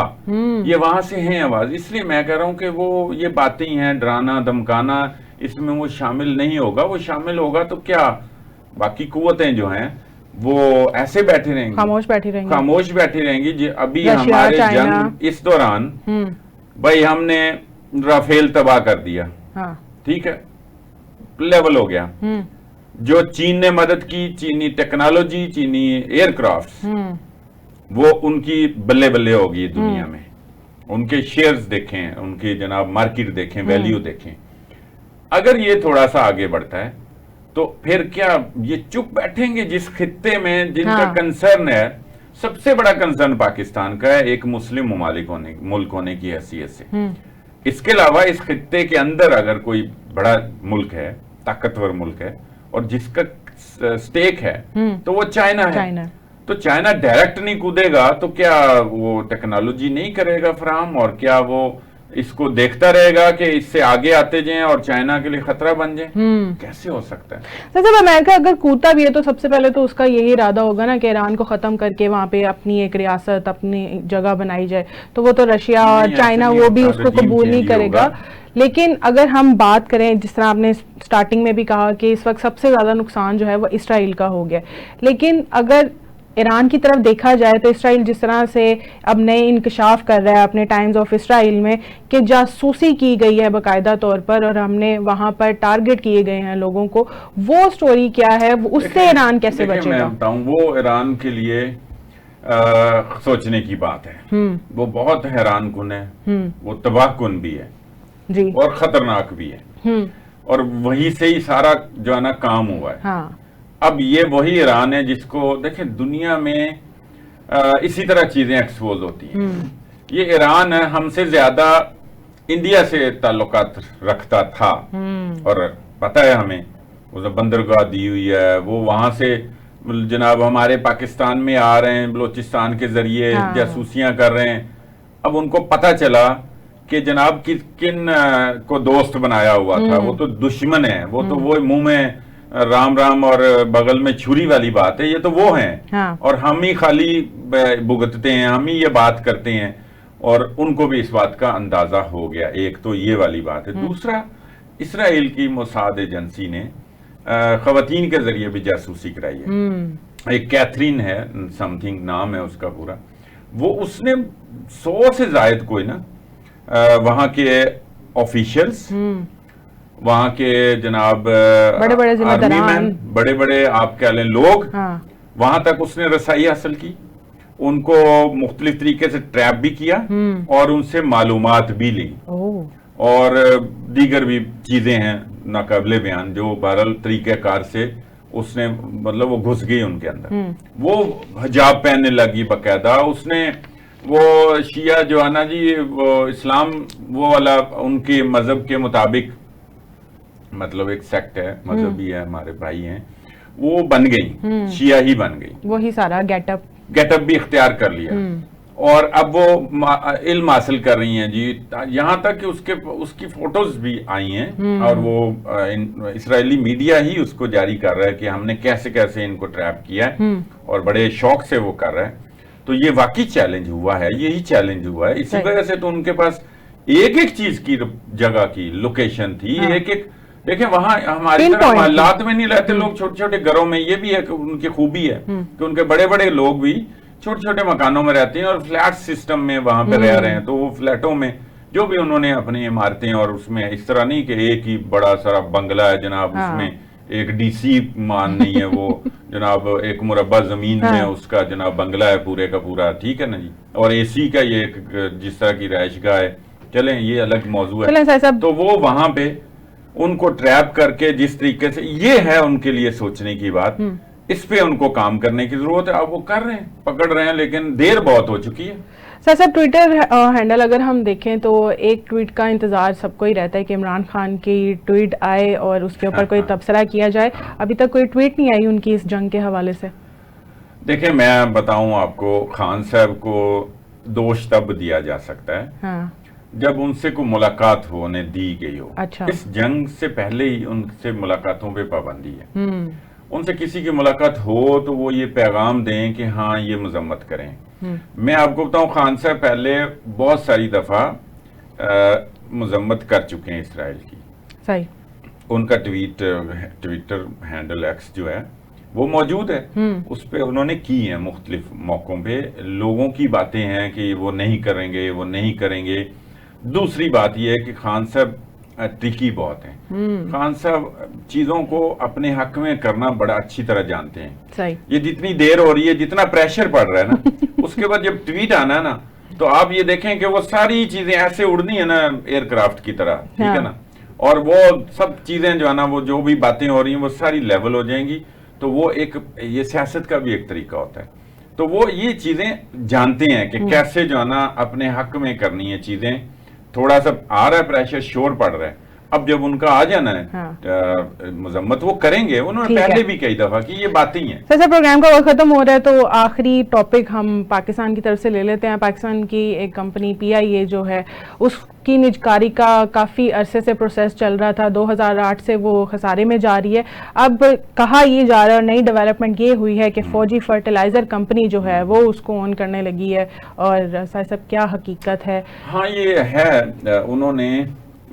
یہ وہاں سے ہیں آواز، اس لیے میں کہہ رہا ہوں کہ وہ یہ باتیں ہیں، ڈرانا دھمکانا، اس میں وہ شامل نہیں ہوگا۔ وہ شامل ہوگا تو کیا باقی قوتیں جو ہیں وہ ایسے بیٹھے رہیں گی، خاموش بیٹھی رہیں گی۔ ابھی ہمارے جنگ اس دوران بھائی ہم نے رافیل تباہ کر دیا، ٹھیک ہے، لیول ہو گیا۔ جو چین نے مدد کی، چینی ٹیکنالوجی، چینی ایئر کرافٹ، وہ ان کی بلے بلے ہوگی دنیا میں۔ ان کے شیئرز دیکھیں، ان کی جناب مارکیٹ دیکھیں، ویلیو دیکھیں۔ اگر یہ تھوڑا سا آگے بڑھتا ہے تو پھر کیا یہ چپ بیٹھیں گے؟ جس خطے میں جن کا کنسرن ہے، سب سے بڑا کنسرن پاکستان کا ہے، ایک مسلم ملک ہونے کی حیثیت سے۔ اس کے علاوہ اس خطے کے اندر اگر کوئی بڑا ملک ہے، طاقتور ملک ہے، اور جس کا سٹیک ہے، تو وہ چائنا ہے۔ تو چائنا ڈائریکٹ نہیں کودے گا تو کیا وہ ٹیکنالوجی نہیں کرے گا فراہم، اور کیا وہ اس کو دیکھتا رہے گا کہ اس سے آگے آتے جائیں اور چائنا کے لیے خطرہ بن جائیں؟ کیسے ہو سکتا ہے؟ جیسے امریکہ اگر کودتا بھی ہے تو سب سے پہلے تو اس کا یہی ارادہ ہوگا نا کہ ایران کو ختم کر کے وہاں پہ اپنی ایک ریاست، اپنی جگہ بنائی جائے، تو وہ تو رشیا اور چائنا وہ بھی اس کو قبول نہیں کرے گا۔ لیکن اگر ہم بات کریں، جس طرح آپ نے سٹارٹنگ میں بھی کہا کہ اس وقت سب سے زیادہ نقصان جو ہے وہ اسرائیل کا ہو گیا، لیکن اگر ایران کی طرف دیکھا جائے تو اسرائیل جس طرح سے اب نئے انکشاف کر رہا ہے اپنے ٹائمز آف اسرائیل میں کہ جاسوسی کی گئی ہے باقاعدہ طور پر، اور ہم نے وہاں پر ٹارگٹ کیے گئے ہیں لوگوں کو، وہ سٹوری کیا ہے؟ اس سے ایران کیسے بچے گا؟ میں بتاؤں، وہ ایران کے لیے سوچنے کی بات ہے، وہ بہت حیران کن ہے، وہ تباہ کن بھی ہے اور خطرناک بھی ہے، اور وہی سے ہی سارا جو ہے نا کام ہوا ہے۔ اب یہ وہی ایران ہے جس کو دیکھیں دنیا میں اسی طرح چیزیں ایکسپوز ہوتی ہیں۔ یہ ایران ہم سے زیادہ انڈیا سے تعلقات رکھتا تھا، اور پتہ ہے ہمیں وہ بندرگاہ دی ہوئی ہے، وہ وہاں سے جناب ہمارے پاکستان میں آ رہے ہیں، بلوچستان کے ذریعے جاسوسیاں کر رہے ہیں۔ اب ان کو پتہ چلا کہ جناب کن کو دوست بنایا ہوا تھا، وہ تو دشمن ہے، وہ تو وہ منہ میں رام رام اور بغل میں چھری والی بات ہے، یہ تو وہ ہیں، اور ہم ہی خالی بھگتتے ہیں، ہم ہی یہ بات کرتے ہیں، اور ان کو بھی اس بات کا اندازہ ہو گیا۔ ایک تو یہ والی بات ہے۔ دوسرا، اسرائیل کی موساد ایجنسی نے خواتین کے ذریعے بھی جاسوسی کرائی ہے۔ ایک کیتھرین ہے، سم تھنگ نام ہے اس کا پورا، وہ اس نے 100 سے زائد کوئی نا وہاں کے آفیشلز، وہاں کے جناب آرمی مین، بڑے بڑے آپ کہہ لیں لوگ، وہاں تک اس نے رسائی حاصل کی، ان کو مختلف طریقے سے ٹریپ بھی کیا اور ان سے معلومات بھی لی، اور دیگر بھی چیزیں ہیں ناقابل بیان جو بہرحال طریقہ کار سے اس نے مطلب وہ گھس گئی ان کے اندر۔ وہ حجاب پہننے لگی باقاعدہ، اس نے وہ شیعہ جو ہے نا جی، وہ اسلام وہ والا ان کے مذہب کے مطابق، مطلب ایک سیکٹ ہے، مذہبی ہے، ہمارے بھائی ہیں، وہ بن گئی، شیعہ ہی بن گئی، وہی سارا گیٹ اپ بھی اختیار کر لیا، اور اب وہ علم حاصل کر رہی ہیں جی، یہاں تک کہ اس کی فوٹوز بھی آئی ہیں، اور وہ اسرائیلی میڈیا ہی اس کو جاری کر رہا ہے کہ ہم نے کیسے کیسے ان کو ٹریپ کیا ہے، اور بڑے شوق سے وہ کر رہا ہے۔ تو یہ واقعی چیلنج ہوا ہے، یہی چیلنج ہوا ہے، اسی وجہ سے تو ان کے پاس ایک ایک چیز کی جگہ کی لوکیشن تھی، ایک ایک دیکھیں وہاں ہماری طرح محلات میں نہیں رہتے لوگ، چھوٹے چھوٹے گھروں میں، یہ بھی ایک ان کی خوبی ہے کہ ان کے بڑے بڑے لوگ بھی چھوٹے چھوٹے مکانوں میں رہتے ہیں اور فلیٹ سسٹم میں وہاں پہ رہ رہے ہیں، تو وہ فلیٹوں میں جو بھی انہوں نے اپنی عمارتیں، اور اس میں اس طرح نہیں کہ ایک ہی بڑا سارا بنگلہ ہے جناب، اس میں ایک ڈی سی مان نہیں ہے، وہ جناب ایک مربع زمین میں اس کا جناب بنگلہ ہے پورے کا پورا، ٹھیک ہے نا جی، اور اے سی کا یہ جس طرح کی رہائش گاہ ہے، چلیں یہ الگ موضوع ہے۔ تو وہ وہاں پہ ان کو ٹریپ کر کے جس طریقے سے، یہ ہے ان کے لیے سوچنے کی بات، اس پہ ان کو کام کرنے کی ضرورت ہے۔ اب وہ کر رہے ہیں، پکڑ رہے ہیں، لیکن دیر بہت ہو چکی ہے۔ صاحب ٹویٹر ہینڈل اگر ہم دیکھیں تو ایک ٹویٹ کا انتظار سب کو ہی رہتا ہے کہ عمران خان کی ٹویٹ آئے اور اس کے اوپر کوئی تبصرہ کیا جائے، ابھی تک کوئی ٹویٹ نہیں آئی ان کی اس جنگ کے حوالے سے۔ دیکھیں میں بتاؤں آپ کو، خان صاحب کو دوش تب دیا جا سکتا ہے جب ان سے کوئی ملاقات ہونے دی گئی ہو۔ اس جنگ سے پہلے ہی ان سے ملاقاتوں پہ پابندی ہے، ان سے کسی کی ملاقات ہو تو وہ یہ پیغام دیں کہ ہاں یہ مذمت کریں۔ میں آپ کو بتاؤں خان صاحب پہلے بہت ساری دفعہ مذمت کر چکے ہیں اسرائیل کی، صحیح، ان کا ٹویٹر ہینڈل ایکس جو ہے وہ موجود ہے، اس پہ انہوں نے کی ہیں مختلف موقعوں پہ، لوگوں کی باتیں ہیں کہ وہ نہیں کریں گے، وہ نہیں کریں گے۔ دوسری بات یہ ہے کہ خان صاحب ٹرکی بہت ہیں، خان صاحب چیزوں کو اپنے حق میں کرنا بڑا اچھی طرح جانتے ہیں۔ یہ جتنی دیر ہو رہی ہے، جتنا پریشر پڑ رہا ہے نا، اس کے بعد جب ٹویٹ آنا ہے نا، تو آپ یہ دیکھیں کہ وہ ساری چیزیں ایسے اڑنی ہے نا ایئر کرافٹ کی طرح، ٹھیک ہے نا، اور وہ سب چیزیں جو ہے نا، وہ جو بھی باتیں ہو رہی ہیں وہ ساری لیول ہو جائیں گی۔ تو وہ ایک یہ سیاست کا بھی ایک طریقہ ہوتا ہے، تو وہ یہ چیزیں جانتے ہیں کہ کیسے جو ہے نا اپنے حق میں کرنی ہے چیزیں۔ تھوڑا سا آ رہا ہے پریشر، شور پڑ رہا ہے، اب جب ان کا آ جانا ہے مذمت وہ کریں گے، انہوں نے پہلے بھی کئی دفعہ کی، یہ باتیں ہیں۔ سر پروگرام کا وقت ختم ہو رہا ہے تو آخری ٹاپک ہم پاکستان کی طرف سے لے لیتے ہیں۔ پاکستان کی ایک کمپنی PIA جو ہے، اس کی نجکاری کا کافی عرصے سے پروسیس چل رہا تھا، 2008 سے وہ خسارے میں جا رہی ہے۔ اب کہا یہ جا رہا ہے، نئی ڈیولپمنٹ یہ ہوئی ہے کہ فوجی فرٹیلائزر کمپنی جو ہے وہ اس کو اون کرنے لگی ہے، اور صاحب کیا حقیقت ہے؟ ہاں یہ ہے، انہوں نے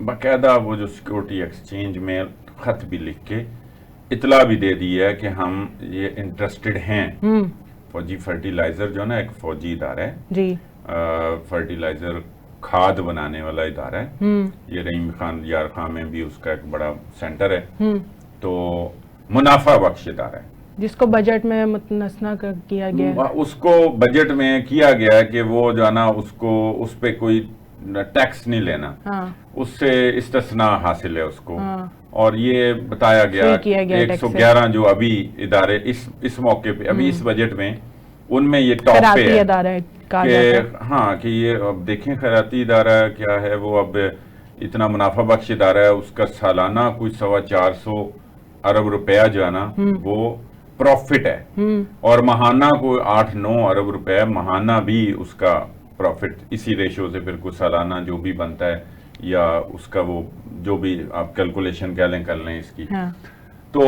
باقاعدہ وہ جو سیکورٹی ایکسچینج میں خط بھی لکھ کے اطلاع بھی دے دی ہے کہ ہم یہ انٹرسٹڈ ہیں۔ فوجی فرٹیلائزر جو ہے نا ایک فوجی ادارہ ہے جی، فرٹیلائزر کھاد بنانے والا ادارہ ہے، یہ رحیم خان یار خان میں بھی اس کا ایک بڑا سینٹر ہے، تو منافع بخش ادارہ ہے۔ جس کو بجٹ میں متنسنا کیا گیا ہے، اس کو بجٹ میں کیا گیا ہے کہ وہ جو ہے نا اس پہ کوئی ٹیکس نہیں لینا، اس سے استثناء حاصل ہے اس کو، اور یہ بتایا گیا کہ 111 جو ابھی ادارے اس موقع پہ ابھی اس بجٹ میں ان میں یہ ٹاپ پہ ہے کہ ہاں کہ یہ اب دیکھیں خیراتی ادارہ کیا ہے، وہ اب اتنا منافع بخش ادارہ ہے، اس کا سالانہ کوئی 450 ارب روپیہ جو ہے نا وہ پروفٹ ہے، اور ماہانہ کوئی 8-9 ارب روپے ماہانہ بھی اس کا پروفٹ، اسی ریشو سے پھر کچھ سالانہ جو بھی بنتا ہے یا اس کا وہ جو بھی آپ کیلکولیشن کر لیں اس کی، تو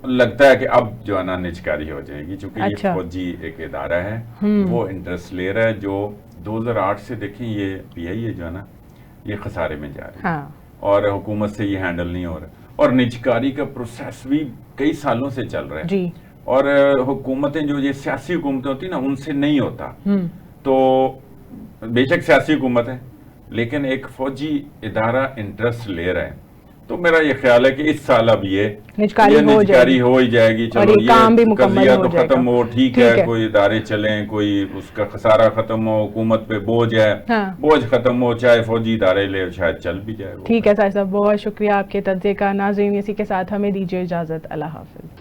لگتا ہے کہ اب جو ہے نا نجکاری ہو جائے گی، چونکہ یہ فوجی ایک ادارہ ہے، وہ انٹرسٹ لے رہا ہے جو 2008 سے دیکھیں یہ پی آئی اے جو ہے نا یہ خسارے میں جا رہی ہے، اور حکومت سے یہ ہینڈل نہیں ہو رہا، اور نجکاری کا پروسیس بھی کئی سالوں سے چل رہا ہے، اور حکومتیں جو یہ سیاسی حکومتیں ہوتی ہیں نا ان سے نہیں ہوتا، تو بے شک سیاسی حکومت ہے لیکن ایک فوجی ادارہ انٹرسٹ لے رہا ہے، تو میرا یہ خیال ہے کہ اس سال اب یہ نجکاری ہو ہی جائے گی، چلو یہ قضیہ تو ختم ہو، ٹھیک ہے، کوئی ادارے چلیں، کوئی اس کا خسارہ ختم ہو، حکومت پہ بوجھ ہے، بوجھ ختم ہو، چاہے فوجی ادارے لے شاید چل بھی جائے۔ ٹھیک ہے ساجد صاحب، بہت شکریہ آپ کے تجزیے کا۔ ناظرین اسی کے ساتھ ہمیں دیجیے اجازت، اللہ حافظ۔